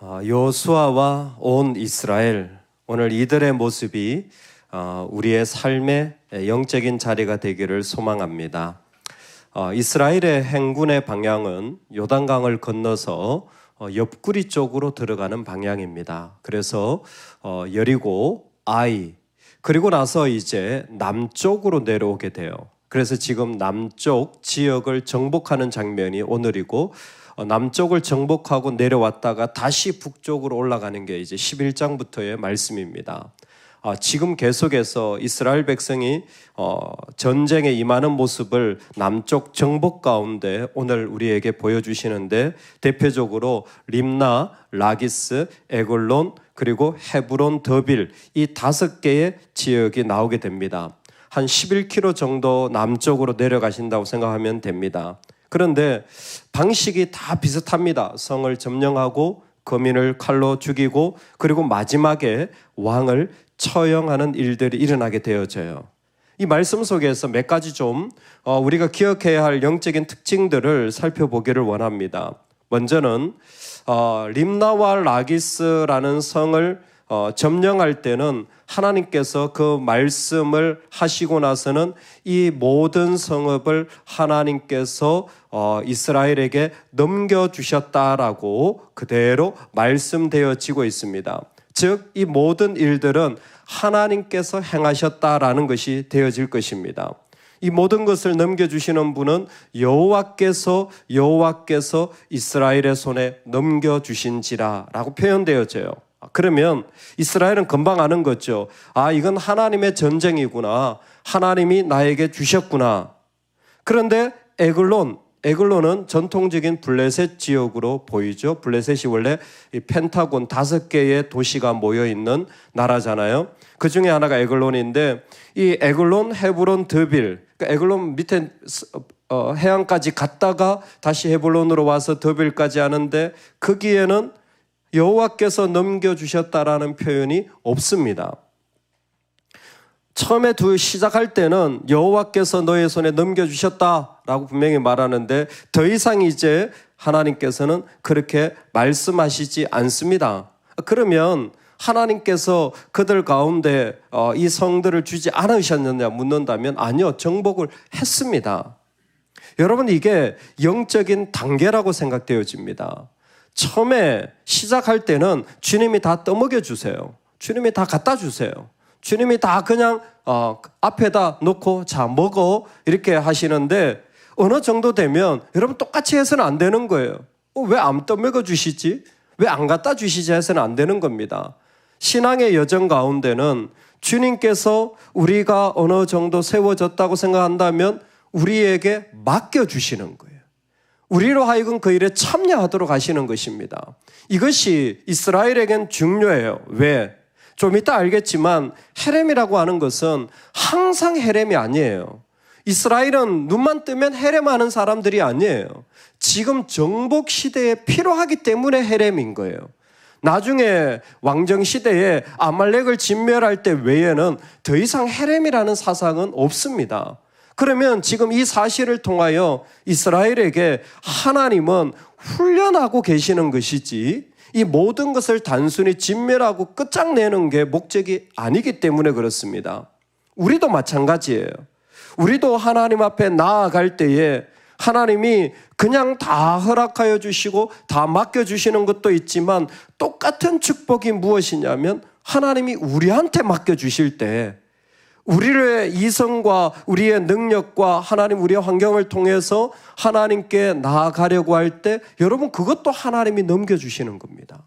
여호수아와 온 이스라엘, 오늘 이들의 모습이 우리의 삶의 영적인 자리가 되기를 소망합니다. 이스라엘의 행군의 방향은 요단강을 건너서 옆구리 쪽으로 들어가는 방향입니다. 그래서 여리고, 아이, 그리고 나서 이제 남쪽으로 내려오게 돼요. 그래서 지금 남쪽 지역을 정복하는 장면이 오늘이고, 남쪽을 정복하고 내려왔다가 다시 북쪽으로 올라가는 게 이제 11장부터의 말씀입니다. 지금 계속해서 이스라엘 백성이 전쟁에 임하는 모습을 남쪽 정복 가운데 오늘 우리에게 보여주시는데, 대표적으로 림나, 라기스, 에글론, 그리고 헤브론, 더빌, 이 5개의 지역이 나오게 됩니다. 한 11km 정도 남쪽으로 내려가신다고 생각하면 됩니다. 그런데 방식이 다 비슷합니다. 성을 점령하고 거민을 칼로 죽이고, 그리고 마지막에 왕을 처형하는 일들이 일어나게 되어져요. 이 말씀 속에서 몇 가지 좀 우리가 기억해야 할 영적인 특징들을 살펴보기를 원합니다. 먼저는 림나와 라기스라는 성을 점령할 때는 하나님께서 그 말씀을 하시고 나서는 이 모든 성읍을 하나님께서 이스라엘에게 넘겨주셨다라고 그대로 말씀되어지고 있습니다. 즉, 이 모든 일들은 하나님께서 행하셨다라는 것이 되어질 것입니다. 이 모든 것을 넘겨주시는 분은 여호와께서 이스라엘의 손에 넘겨주신지라 라고 표현되어져요. 그러면 이스라엘은 금방 아는 거죠. 이건 하나님의 전쟁이구나. 하나님이 나에게 주셨구나. 그런데 에글론은 전통적인 블레셋 지역으로 보이죠. 블레셋이 원래 이 펜타곤 5개의 도시가 모여있는 나라잖아요. 그 중에 하나가 에글론인데, 이 에글론, 헤브론, 더빌, 그러니까 에글론 밑에 해안까지 갔다가 다시 헤브론으로 와서 더빌까지 하는데, 거기에는 여호와께서 넘겨주셨다라는 표현이 없습니다. 처음에 시작할 때는 여호와께서 너의 손에 넘겨주셨다라고 분명히 말하는데, 더 이상 이제 하나님께서는 그렇게 말씀하시지 않습니다. 그러면 하나님께서 그들 가운데 이 성들을 주지 않으셨느냐 묻는다면, 아니요, 정복을 했습니다. 여러분, 이게 영적인 단계라고 생각되어집니다. 처음에 시작할 때는 주님이 다 떠먹여 주세요. 주님이 다 갖다 주세요. 주님이 다 그냥 앞에다 놓고 자 먹어 이렇게 하시는데, 어느 정도 되면 여러분 똑같이 해서는 안 되는 거예요. 왜 안 떠먹여 주시지? 왜 안 갖다 주시지 해서는 안 되는 겁니다. 신앙의 여정 가운데는 주님께서 우리가 어느 정도 세워졌다고 생각한다면 우리에게 맡겨주시는 거예요. 우리로 하여금 그 일에 참여하도록 하시는 것입니다. 이것이 이스라엘에겐 중요해요. 왜? 좀 이따 알겠지만 헤렘이라고 하는 것은 항상 헤렘이 아니에요. 이스라엘은 눈만 뜨면 헤렘하는 사람들이 아니에요. 지금 정복 시대에 필요하기 때문에 헤렘인 거예요. 나중에 왕정 시대에 아말렉을 진멸할 때 외에는 더 이상 헤렘이라는 사상은 없습니다. 그러면 지금 이 사실을 통하여 이스라엘에게 하나님은 훈련하고 계시는 것이지, 이 모든 것을 단순히 진멸하고 끝장내는 게 목적이 아니기 때문에 그렇습니다. 우리도 마찬가지예요. 우리도 하나님 앞에 나아갈 때에 하나님이 그냥 다 허락하여 주시고 다 맡겨주시는 것도 있지만, 똑같은 축복이 무엇이냐면 하나님이 우리한테 맡겨주실 때 우리의 이성과 우리의 능력과 하나님 우리의 환경을 통해서 하나님께 나아가려고 할 때, 여러분, 그것도 하나님이 넘겨주시는 겁니다.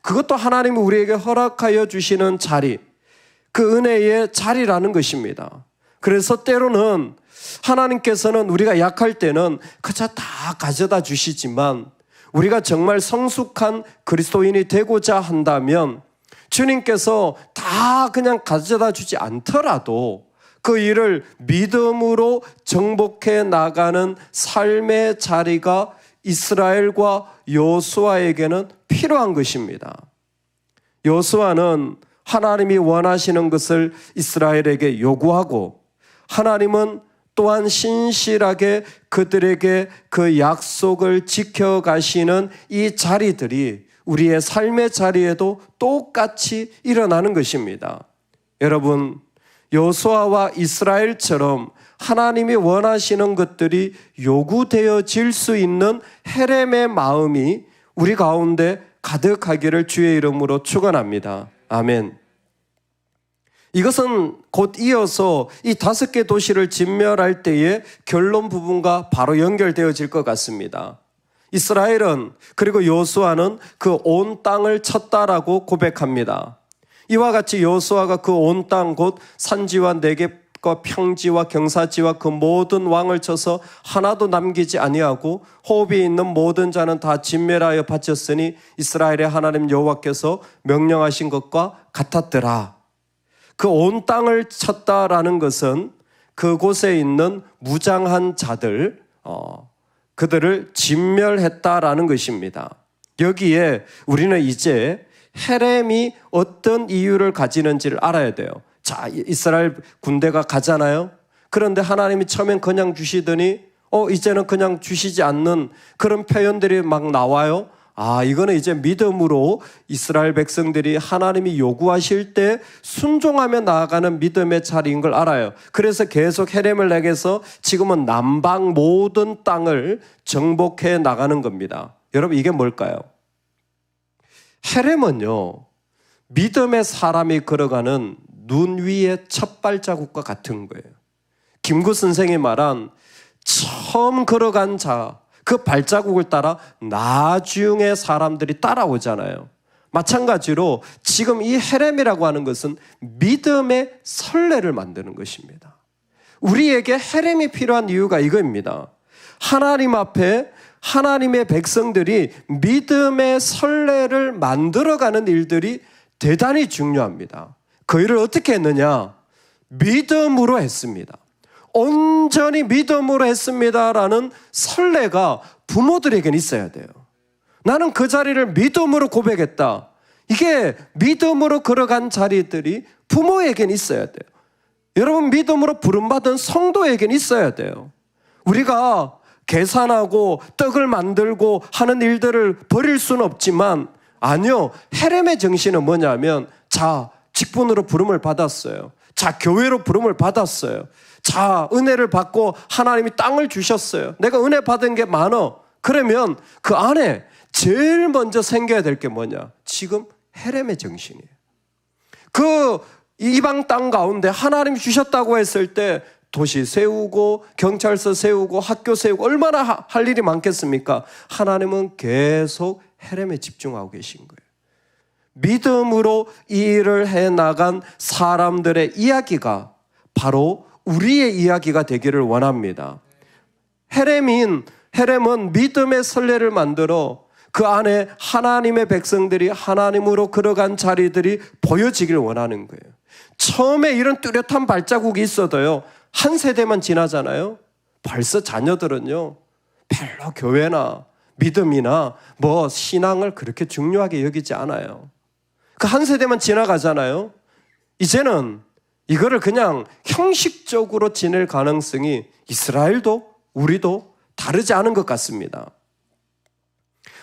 그것도 하나님이 우리에게 허락하여 주시는 자리, 그 은혜의 자리라는 것입니다. 그래서 때로는 하나님께서는 우리가 약할 때는 그저 다 가져다 주시지만, 우리가 정말 성숙한 그리스도인이 되고자 한다면 주님께서 다 그냥 가져다 주지 않더라도 그 일을 믿음으로 정복해 나가는 삶의 자리가 이스라엘과 여호수아에게는 필요한 것입니다. 여호수아는 하나님이 원하시는 것을 이스라엘에게 요구하고, 하나님은 또한 신실하게 그들에게 그 약속을 지켜가시는 이 자리들이 우리의 삶의 자리에도 똑같이 일어나는 것입니다. 여러분, 여호수아와 이스라엘처럼 하나님이 원하시는 것들이 요구되어질 수 있는 헤렘의 마음이 우리 가운데 가득하기를 주의 이름으로 축원합니다. 아멘. 이것은 곧 이어서 이 5개 도시를 진멸할 때의 결론 부분과 바로 연결되어질 것 같습니다. 이스라엘은 그리고 여호수아는 그 온 땅을 쳤다라고 고백합니다. 이와 같이 여호수아가 그 온 땅 곧 산지와 네겝과 평지와 경사지와 그 모든 왕을 쳐서 하나도 남기지 아니하고 호흡이 있는 모든 자는 다 진멸하여 바쳤으니 이스라엘의 하나님 여호와께서 명령하신 것과 같았더라. 그 온 땅을 쳤다라는 것은 그곳에 있는 무장한 자들, 그들을 진멸했다라는 것입니다. 여기에 우리는 이제 헤렘이 어떤 이유를 가지는지를 알아야 돼요. 자, 이스라엘 군대가 가잖아요. 그런데 하나님이 처음엔 그냥 주시더니 이제는 그냥 주시지 않는 그런 표현들이 막 나와요. 이거는 이제 믿음으로 이스라엘 백성들이 하나님이 요구하실 때 순종하며 나아가는 믿음의 자리인 걸 알아요. 그래서 계속 헤렘을 향해서 지금은 남방 모든 땅을 정복해 나가는 겁니다. 여러분, 이게 뭘까요? 헤렘은요, 믿음의 사람이 걸어가는 눈 위의 첫 발자국과 같은 거예요. 김구 선생이 말한 처음 걸어간 자, 그 발자국을 따라 나중에 사람들이 따라오잖아요. 마찬가지로 지금 이 헤렘이라고 하는 것은 믿음의 선례를 만드는 것입니다. 우리에게 헤렘이 필요한 이유가 이거입니다. 하나님 앞에 하나님의 백성들이 믿음의 선례를 만들어가는 일들이 대단히 중요합니다. 그 일을 어떻게 했느냐? 믿음으로 했습니다. 온전히 믿음으로 했습니다라는 선례가 부모들에게는 있어야 돼요. 나는 그 자리를 믿음으로 고백했다. 이게 믿음으로 걸어간 자리들이 부모에게는 있어야 돼요. 여러분, 믿음으로 부름받은 성도에게는 있어야 돼요. 우리가 계산하고 떡을 만들고 하는 일들을 버릴 수는 없지만, 아니요, 헤렘의 정신은 뭐냐면, 자, 직분으로 부름을 받았어요. 자, 교회로 부름을 받았어요. 자, 은혜를 받고 하나님이 땅을 주셨어요. 내가 은혜 받은 게 많어. 그러면 그 안에 제일 먼저 생겨야 될 게 뭐냐? 지금 헤렘의 정신이에요. 그 이방 땅 가운데 하나님이 주셨다고 했을 때 도시 세우고 경찰서 세우고 학교 세우고 얼마나 할 일이 많겠습니까? 하나님은 계속 헤렘에 집중하고 계신 거예요. 믿음으로 이 일을 해나간 사람들의 이야기가 바로 우리의 이야기가 되기를 원합니다. 헤렘은 믿음의 선례를 만들어 그 안에 하나님의 백성들이 하나님으로 걸어간 자리들이 보여지길 원하는 거예요. 처음에 이런 뚜렷한 발자국이 있어도요, 한 세대만 지나잖아요. 벌써 자녀들은요, 별로 교회나 믿음이나 신앙을 그렇게 중요하게 여기지 않아요. 그 한 세대만 지나가잖아요. 이제는 이거를 그냥 형식적으로 지낼 가능성이 이스라엘도 우리도 다르지 않은 것 같습니다.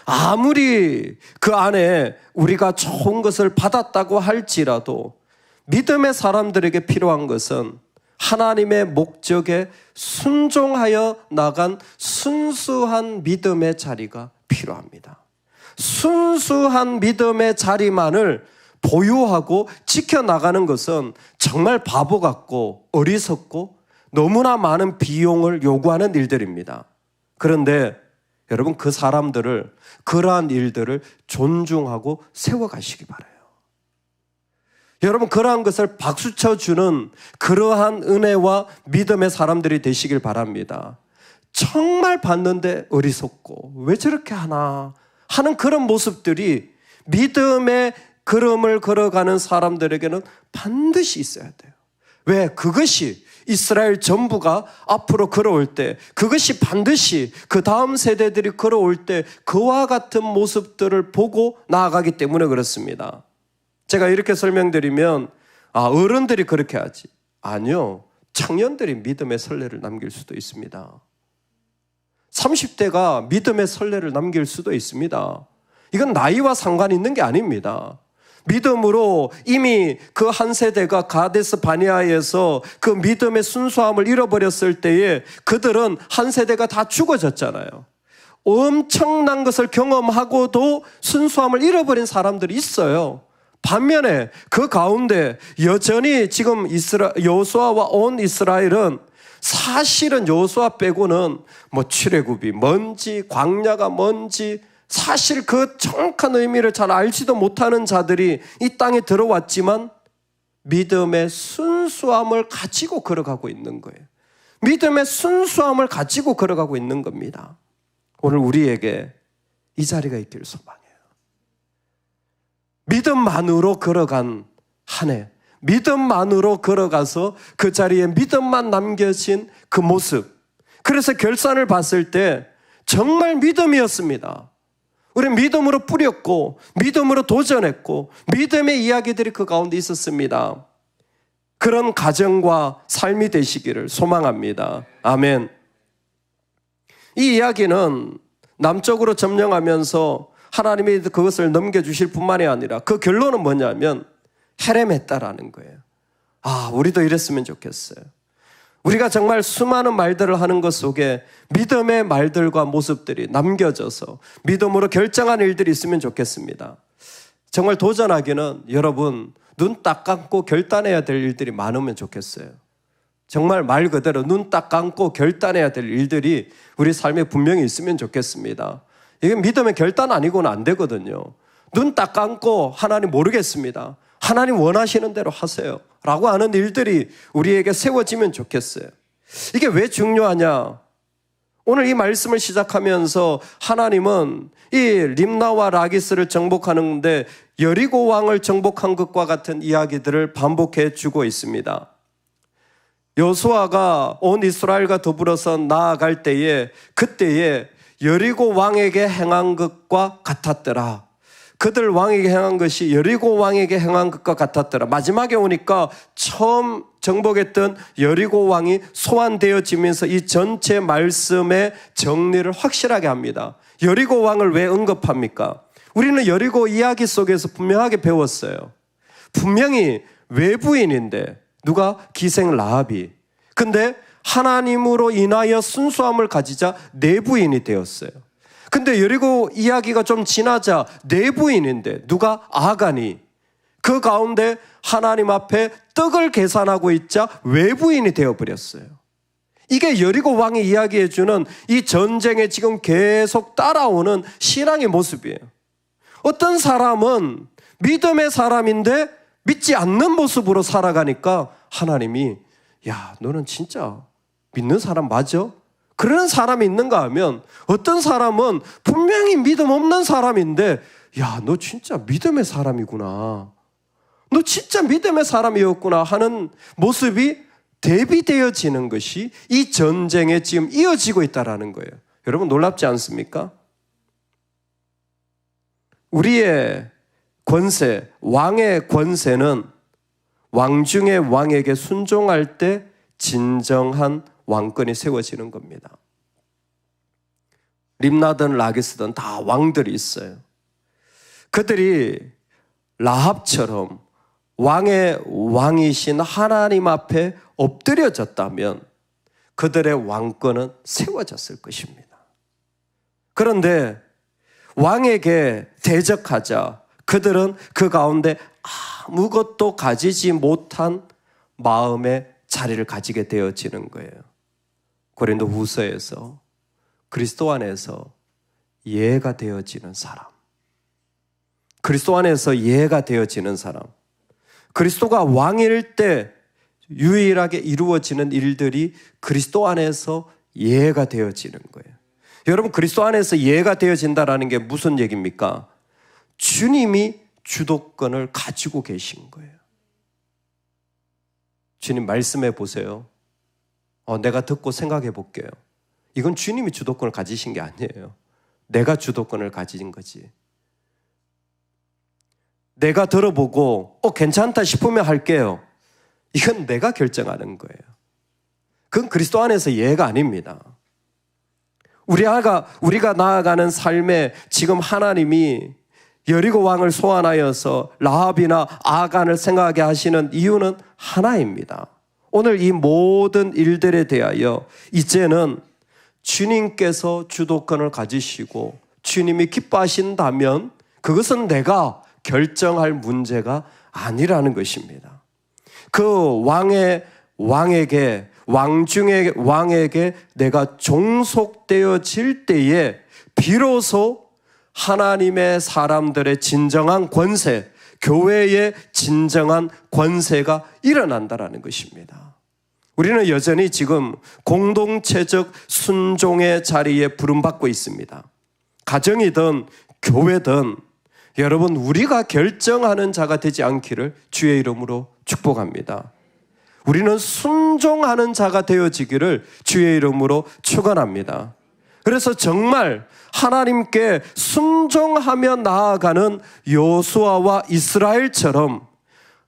아무리 그 안에 우리가 좋은 것을 받았다고 할지라도 믿음의 사람들에게 필요한 것은 하나님의 목적에 순종하여 나간 순수한 믿음의 자리가 필요합니다. 순수한 믿음의 자리만을 보유하고 지켜나가는 것은 정말 바보 같고 어리석고 너무나 많은 비용을 요구하는 일들입니다. 그런데 여러분, 그 사람들을, 그러한 일들을 존중하고 세워가시기 바라요. 여러분, 그러한 것을 박수쳐주는 그러한 은혜와 믿음의 사람들이 되시길 바랍니다. 정말 봤는데 어리석고 왜 저렇게 하나 하는 그런 모습들이 믿음의 걸음을 걸어가는 사람들에게는 반드시 있어야 돼요. 왜? 그것이 이스라엘 전부가 앞으로 걸어올 때, 그것이 반드시 그 다음 세대들이 걸어올 때 그와 같은 모습들을 보고 나아가기 때문에 그렇습니다. 제가 이렇게 설명드리면 어른들이 그렇게 하지. 아니요, 청년들이 믿음의 선례를 남길 수도 있습니다. 30대가 믿음의 선례를 남길 수도 있습니다. 이건 나이와 상관이 있는 게 아닙니다. 믿음으로 이미 그 한 세대가 가데스 바네아에서 그 믿음의 순수함을 잃어버렸을 때에 그들은 한 세대가 다 죽어졌잖아요. 엄청난 것을 경험하고도 순수함을 잃어버린 사람들이 있어요. 반면에 그 가운데 여전히 지금 여호수아와 온 이스라엘은 사실은 여호수아 빼고는 뭐 출애굽이 뭔지 광야가 뭔지 사실 그 정확한 의미를 잘 알지도 못하는 자들이 이 땅에 들어왔지만 믿음의 순수함을 가지고 걸어가고 있는 거예요. 믿음의 순수함을 가지고 걸어가고 있는 겁니다. 오늘 우리에게 이 자리가 있기를 소망해요. 믿음만으로 걸어간 한 해, 믿음만으로 걸어가서 그 자리에 믿음만 남겨진 그 모습. 그래서 결산을 봤을 때 정말 믿음이었습니다. 우리는 믿음으로 뿌렸고 믿음으로 도전했고 믿음의 이야기들이 그 가운데 있었습니다. 그런 가정과 삶이 되시기를 소망합니다. 아멘. 이 이야기는 남쪽으로 점령하면서 하나님이 그것을 넘겨주실 뿐만이 아니라 그 결론은 뭐냐면 헤렘했다라는 거예요. 아, 우리도 이랬으면 좋겠어요. 우리가 정말 수많은 말들을 하는 것 속에 믿음의 말들과 모습들이 남겨져서 믿음으로 결정한 일들이 있으면 좋겠습니다. 정말 도전하기는 여러분 눈 딱 감고 결단해야 될 일들이 많으면 좋겠어요. 정말 말 그대로 눈 딱 감고 결단해야 될 일들이 우리 삶에 분명히 있으면 좋겠습니다. 이게 믿음의 결단 아니고는 안 되거든요. 눈 딱 감고 하나님 모르겠습니다. 하나님 원하시는 대로 하세요 라고 하는 일들이 우리에게 세워지면 좋겠어요. 이게 왜 중요하냐? 오늘 이 말씀을 시작하면서 하나님은 이 림나와 라기스를 정복하는데 여리고 왕을 정복한 것과 같은 이야기들을 반복해 주고 있습니다. 여호수아가 온 이스라엘과 더불어서 나아갈 때에 그때에 여리고 왕에게 행한 것과 같았더라. 그들 왕에게 행한 것이 여리고 왕에게 행한 것과 같았더라. 마지막에 오니까 처음 정복했던 여리고 왕이 소환되어지면서 이 전체 말씀의 정리를 확실하게 합니다. 여리고 왕을 왜 언급합니까? 우리는 여리고 이야기 속에서 분명하게 배웠어요. 분명히 외부인인데 누가? 기생 라합이. 근데 하나님으로 인하여 순수함을 가지자 내부인이 되었어요. 근데 여리고 이야기가 좀 지나자 내부인인데 누가? 아간이. 그 가운데 하나님 앞에 떡을 계산하고 있자 외부인이 되어버렸어요. 이게 여리고 왕이 이야기해주는 이 전쟁에 지금 계속 따라오는 신앙의 모습이에요. 어떤 사람은 믿음의 사람인데 믿지 않는 모습으로 살아가니까 하나님이 야, 너는 진짜 믿는 사람 맞아? 그런 사람이 있는가 하면 어떤 사람은 분명히 믿음 없는 사람인데 야, 너 진짜 믿음의 사람이구나. 너 진짜 믿음의 사람이었구나 하는 모습이 대비되어지는 것이 이 전쟁에 지금 이어지고 있다는 거예요. 여러분 놀랍지 않습니까? 우리의 권세, 왕의 권세는 왕 중의 왕에게 순종할 때 진정한 왕권이 세워지는 겁니다. 림나든 라기스든 다 왕들이 있어요. 그들이 라합처럼 왕의 왕이신 하나님 앞에 엎드려졌다면 그들의 왕권은 세워졌을 것입니다. 그런데 왕에게 대적하자 그들은 그 가운데 아무것도 가지지 못한 마음의 자리를 가지게 되어지는 거예요. 고린도후서에서 그리스도 안에서 예가 되어지는 사람, 그리스도 안에서 예가 되어지는 사람, 그리스도가 왕일 때 유일하게 이루어지는 일들이 그리스도 안에서 예가 되어지는 거예요. 여러분 그리스도 안에서 예가 되어진다는 게 무슨 얘기입니까? 주님이 주도권을 가지고 계신 거예요. 주님 말씀해 보세요. 내가 듣고 생각해 볼게요. 이건 주님이 주도권을 가지신 게 아니에요. 내가 주도권을 가진 거지. 내가 들어보고 괜찮다 싶으면 할게요. 이건 내가 결정하는 거예요. 그건 그리스도 안에서 예가 아닙니다. 우리가 나아가는 삶에 지금 하나님이 여리고 왕을 소환하여서 라합이나 아간을 생각하게 하시는 이유는 하나입니다. 오늘 이 모든 일들에 대하여 이제는 주님께서 주도권을 가지시고 주님이 기뻐하신다면 그것은 내가 결정할 문제가 아니라는 것입니다. 그 왕중의 왕에게 내가 종속되어질 때에 비로소 하나님의 사람들의 진정한 권세, 교회의 진정한 권세가 일어난다는 것입니다. 우리는 여전히 지금 공동체적 순종의 자리에 부름받고 있습니다. 가정이든 교회든 여러분, 우리가 결정하는 자가 되지 않기를 주의 이름으로 축복합니다. 우리는 순종하는 자가 되어지기를 주의 이름으로 축원합니다. 그래서 정말 하나님께 순종하며 나아가는 여호수아와 이스라엘처럼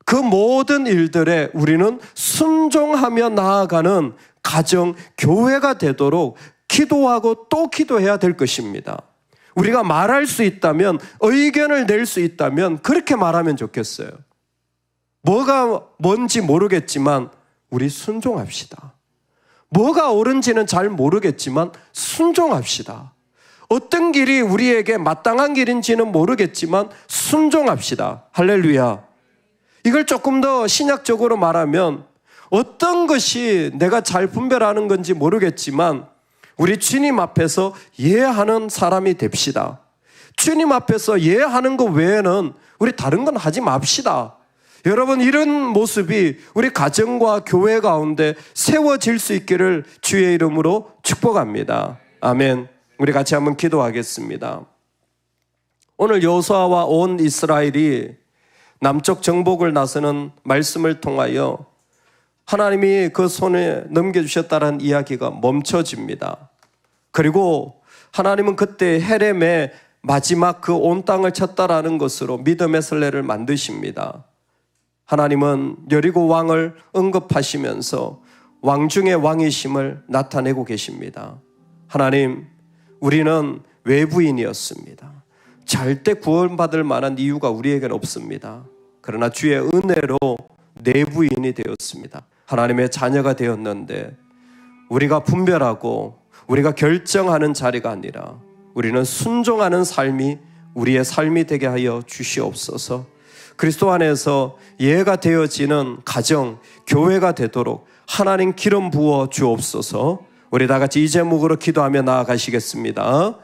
그 모든 일들에 우리는 순종하며 나아가는 가정, 교회가 되도록 기도하고 또 기도해야 될 것입니다. 우리가 말할 수 있다면, 의견을 낼 수 있다면 그렇게 말하면 좋겠어요. 뭐가 뭔지 모르겠지만 우리 순종합시다. 뭐가 옳은지는 잘 모르겠지만 순종합시다. 어떤 길이 우리에게 마땅한 길인지는 모르겠지만 순종합시다. 할렐루야. 이걸 조금 더 신약적으로 말하면 어떤 것이 내가 잘 분별하는 건지 모르겠지만 우리 주님 앞에서 예하는 사람이 됩시다. 주님 앞에서 예하는 것 외에는 우리 다른 건 하지 맙시다. 여러분, 이런 모습이 우리 가정과 교회 가운데 세워질 수 있기를 주의 이름으로 축복합니다. 아멘. 우리 같이 한번 기도하겠습니다. 오늘 여호수아와 온 이스라엘이 남쪽 정복을 나서는 말씀을 통하여 하나님이 그 손에 넘겨주셨다는 이야기가 멈춰집니다. 그리고 하나님은 그때 헤렘의 마지막 그 온 땅을 쳤다라는 것으로 믿음의 선례를 만드십니다. 하나님은 여리고 왕을 언급하시면서 왕 중의 왕이심을 나타내고 계십니다. 하나님, 우리는 외부인이었습니다. 절대 구원받을 만한 이유가 우리에게는 없습니다. 그러나 주의 은혜로 내부인이 되었습니다. 하나님의 자녀가 되었는데 우리가 분별하고 우리가 결정하는 자리가 아니라 우리는 순종하는 삶이 우리의 삶이 되게 하여 주시옵소서. 그리스도 안에서 예가 되어지는 가정, 교회가 되도록 하나님 기름 부어 주옵소서. 우리 다 같이 이 제목으로 기도하며 나아가시겠습니다.